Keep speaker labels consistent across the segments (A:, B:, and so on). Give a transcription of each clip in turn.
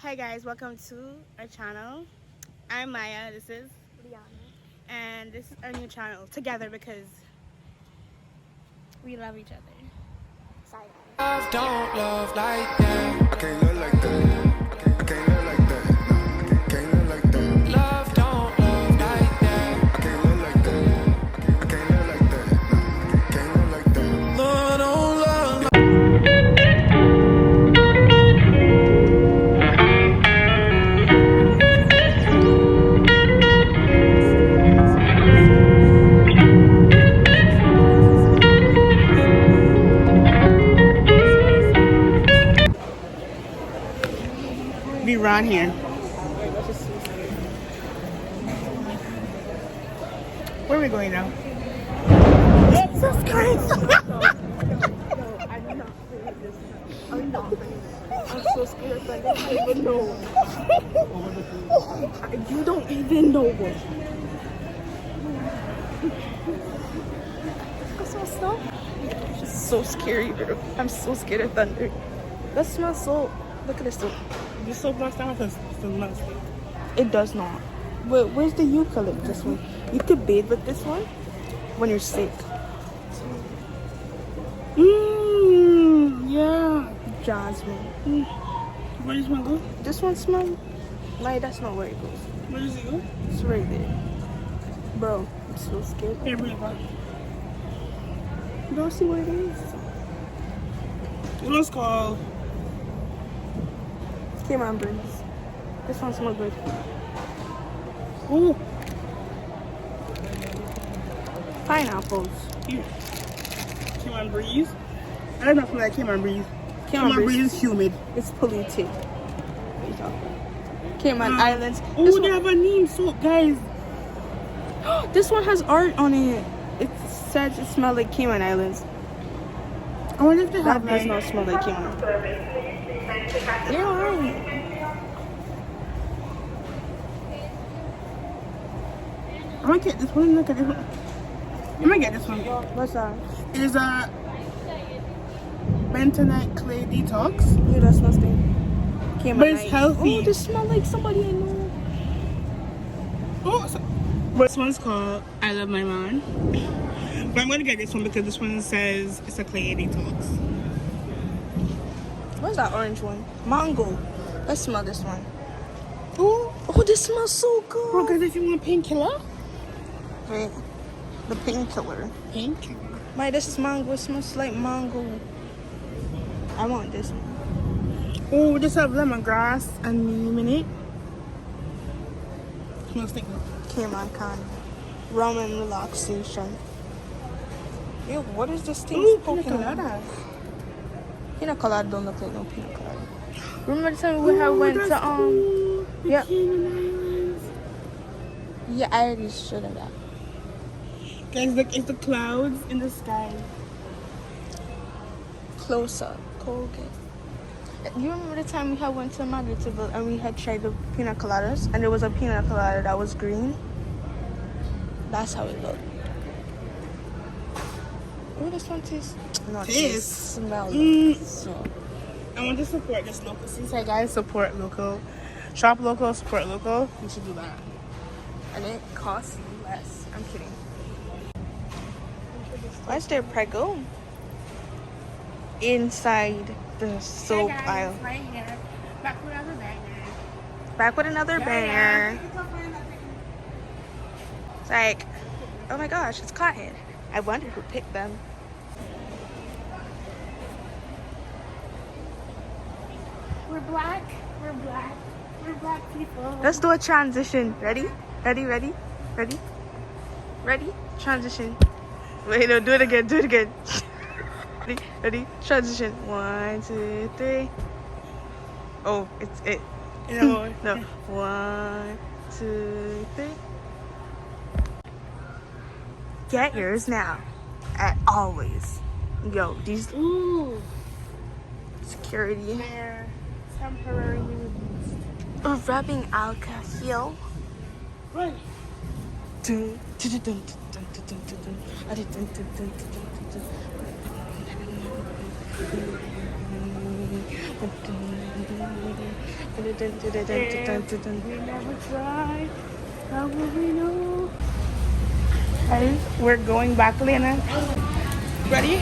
A: Hi guys, welcome to our channel. I'm Maya, this is
B: Liana.
A: and this is our new channel together because we love each other.
B: Side
C: Love don't love like that.
D: I can't look like that. I can't look like that. I can't look like that.
C: Love don't love like that.
D: I can't look like that. I can't look like that. I can't look like that.
C: Love don't love like
A: We run here. Where are we going now? Jesus Christ!
B: I'm not doing this. I'm not doing this. I'm so scared that I don't even know. You don't even know what. I smell snow. It's just so scary, bro. I'm so scared of thunder. That smells so. Look at this.
A: This soap last time was still not sweet.
B: It does not. Wait, where's the eucalyptus one? You could bathe with this one when you're sick.
A: Yeah.
B: Jasmine.
A: Where does one go?
B: This one smells. Like, that's not where it goes.
A: Where does it go?
B: It's right there. Bro, I'm so scared.
A: Here, bring it back.
B: You don't see what it is?
A: This one's called
B: Cayman Breeze. This one smells good.
A: ooh,
B: Pineapples.
A: here. Cayman Breeze. I don't know if I like Cayman Breeze.
B: Cayman
A: Cayman
B: Breeze.
A: Breeze is humid.
B: It's polluted. What are you talking about? Cayman Islands.
A: Oh,
B: This
A: they
B: one,
A: have a name soap, guys.
B: this one has art on it. It says it smells like Cayman Islands.
A: I wonder if they
B: That
A: have
B: does
A: like,
B: not smell like Cayman. You're alright.
A: I might get this one. Look at this one. I might get this one.
B: What's that?
A: It is a bentonite clay detox.
B: Ew, that smells stink. Cayman
A: But it's
B: Islands.
A: healthy.
B: Oh, this smells like somebody I know.
A: Oh, so, this one's called I Love My Man. But I'm gonna get this one because this one says it's a clay detox.
B: What's that orange one? Mango. Let's smell this one.
A: Oh,
B: Oh, this smells so good.
A: bro, guys, if you want painkiller,
B: Wait, the painkiller.
A: painkiller.
B: My, this is mango. It smells like mango. I want this one.
A: Oh, this have lemongrass and neem in it. Smells like
B: Cayman can. Rum and relaxation. Ew, what is this thing
A: ooh, pina
B: poking out?
A: colada.
B: Pina colada don't look like no pina colada. Remember the time we went
A: that's
B: to
A: cool. The
B: yeah.
A: Cayman Islands.
B: Yeah, I already showed her that.
A: Guys, look, it's the clouds in the sky.
B: Close up. Colgate. You remember the time we had went to Margaritaville and we had tried the pina coladas and there was a pina colada that was green? That's how it looked. Oh, this one tastes. Not
A: Tastes?
B: smell.
A: Mm.
B: So.
A: I want to support this local. Since I guys support local, shop local, support local, you should do that.
B: And it costs less. I'm kidding. Why is there Prego inside the soap aisle?
A: Right here. Back with another banger.
B: Back with another banger. It's like, oh my gosh, it's cotton. I wonder who picked them.
A: We're black. We're black. We're black people.
B: Let's do a transition. Ready? Ready? Ready? Ready? Ready? Transition. Wait, no, do it again. Do it again. Ready? Ready? Transition. 1, 2, 3. Oh, it's it.
A: No.
B: No. 1, 2, 3. Get yours now. At always. Yo, these
A: Ooh.
B: security.
A: They're temporarily released.
B: Rubbing alcohol.
A: Right.
B: Dun, dun, dun, dun, dun, dun, dun, dun, dun. Ah, dun, dun, dun, dun, dun, dun, dun.
A: We never try. How will we know? Guys, we're going back, Lena. Ready?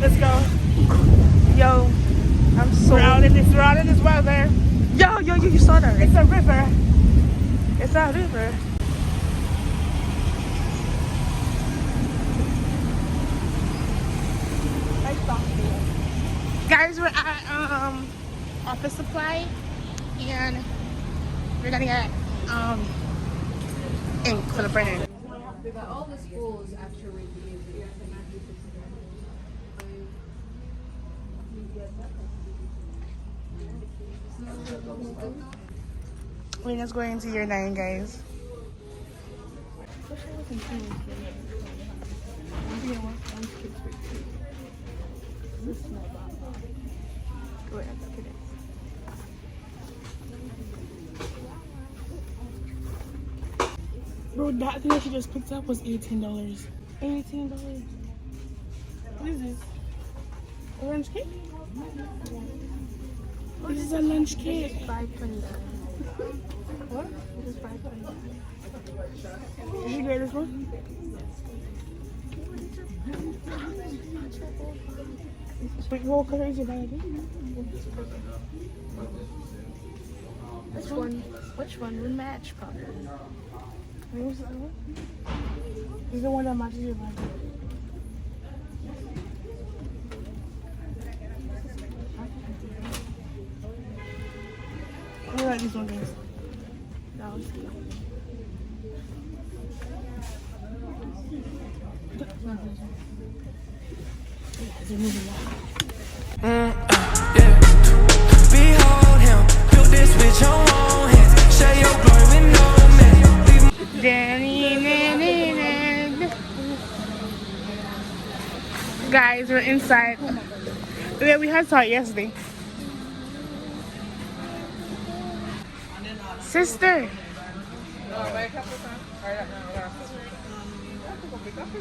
A: Let's go.
B: Yo, I'm so.
A: We're out in this weather.
B: Yo, you saw that, right?
A: It's a river.
B: It's a river.
A: Guys, we're at office supply, and we're gonna get ink for the printer.
E: But all the schools actually give it.
A: Lena's going into year 9, guys. Bro, that thing that she just picked up was $18. $18. What is this? A lunch cake? This is a lunch cake.
B: $5.29.
A: What?
B: This is $5.29.
A: Did you get this one? Wait, what color is your bag?
B: Which one would match, probably?
A: Where's the other one? This is the one that matches your bag. I like these ones, guys.
B: That was cute.
C: Yeah. Behold him, built this with your own hands. Share your glory with no man.
A: Guys, we're inside. Yeah, we had saw it yesterday. Sister.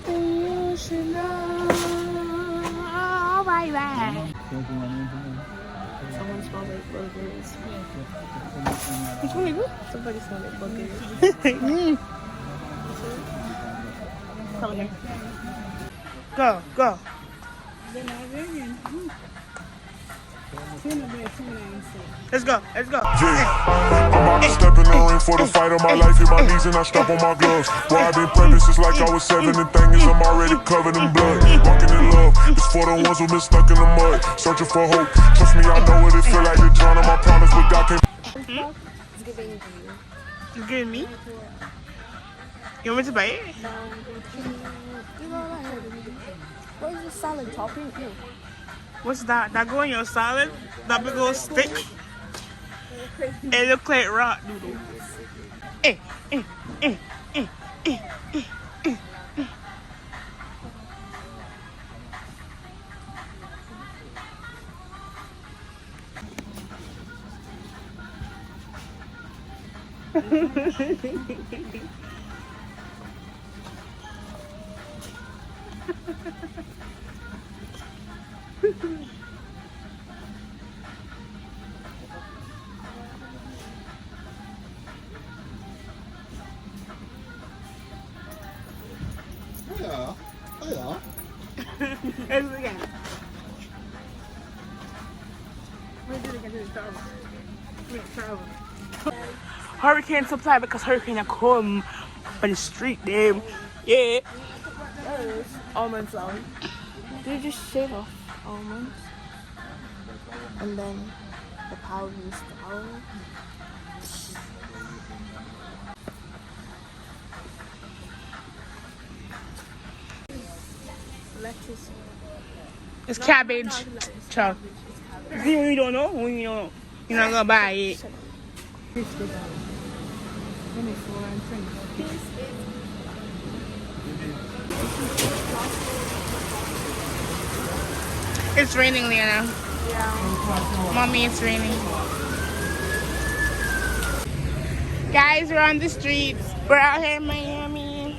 A: You should know. Oh, bye.
B: Someone smelled like burgers.
A: Which one is it?
B: Somebody smelled like burgers.
A: Come here. Go. Let's go.
D: Yeah, I'm about to step in the ring for the fight of my life. Hit my knees and I strap on my gloves. Boy, I've been prepping since like I was 7. The thing is, I'm already covered in blood. Walking in love, it's for the ones who've been stuck in the mud. Searching for hope. Trust me, I know what it feel like to drown in my problems, but God can't.
E: It's giving to you.
A: You giving me? You want me to buy it?
E: You know what is this salad topping? Ew.
A: What's that? That go in your salad? That big old stick? It look like rock noodle. Let's do it again. Hurricane supply because hurricane are come by the street them. Yeah.
B: Almond flour. Do you just shave off almonds? And then the powder and flour? Lettuce.
A: It's cabbage. Ciao. You don't know? When you don't know. You're not gonna buy it. It's raining, Leanna.
B: Yeah.
A: Mommy, it's raining. Guys, we're on the streets. We're out here in Miami.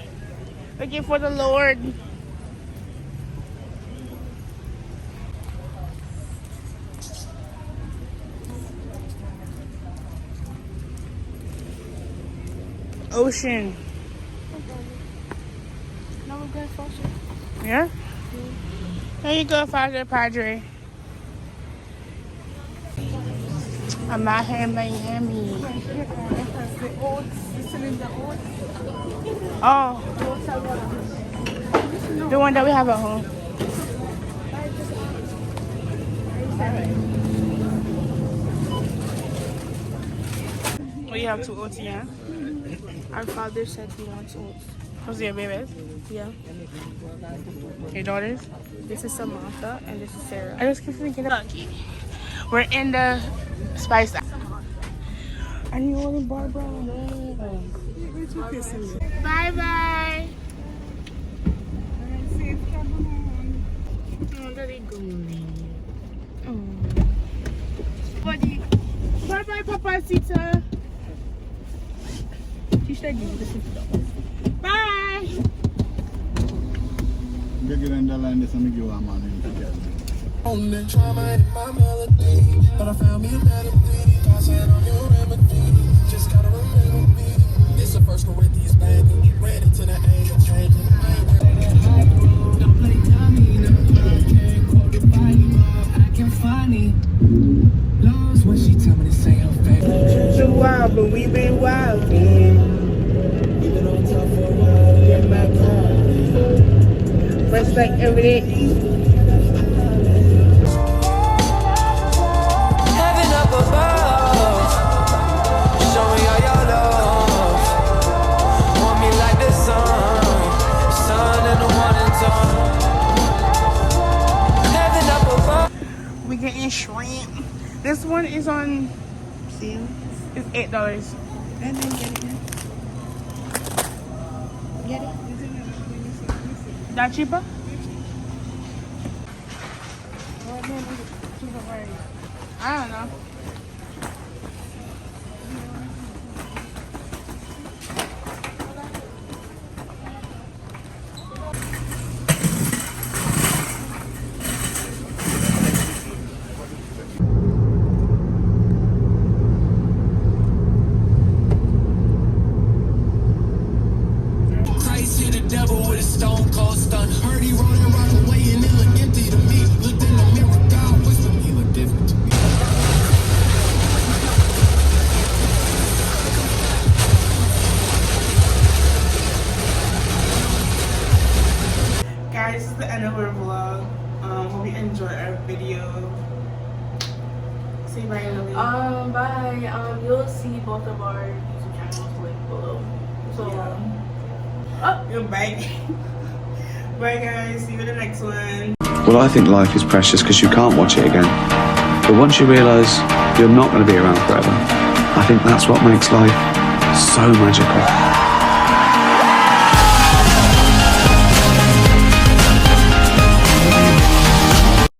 A: Looking for the Lord. ocean.
E: No, we're going fossil.
A: Yeah? There you go, Father Padre. I'm out here in Miami. Oh. The one that we have at home. Oh, you have 2 oats, yeah?
E: Our father said he wants oats.
A: Those are your babies?
E: Yeah.
A: Your daughters?
E: This is Samantha and this is Sarah.
A: I just keep thinking about it. We're in the spice. I need one in Barbara. Bye bye. Buddy. Bye bye, Papacita. She should give you the $50. Bye.
F: Bigger than the line, this and give our money together.
C: On the trauma in my melody, but I found me a melody. Toss it on your remedy. Just gotta remember me. It's a First Corinthians, baby. Ready to the age of changing. Don't play dummy, no. I can't quote the body, I can find it. Loves when she tell me to say her favorite.
A: So wild, but we been wild, man.
C: Been on top for a while, get back home.
A: Fresh like every day.
C: Heaven up above, show me all your love. Want me like the sun in the morning time. Heaven up above.
A: We getting shrimp. This one is on sale. It's $8.
E: And then get it. Get it?
A: That cheaper? I don't know.
C: Christ hit the devil with a stone cold stun. Heard he rolled and rock away and it looked empty to me. Looked in the mirror, God whispered, he looked different to me.
A: Guys, this is the end of our vlog. Hope you enjoyed our video. Say bye, Lily.
B: Bye. You'll see both of our YouTube channels linked below. So,
A: Goodbye. Bye, guys. See you in the next one.
G: Well, I think life is precious because you can't watch it again. But once you realise you're not going to be around forever, I think that's what makes life so magical.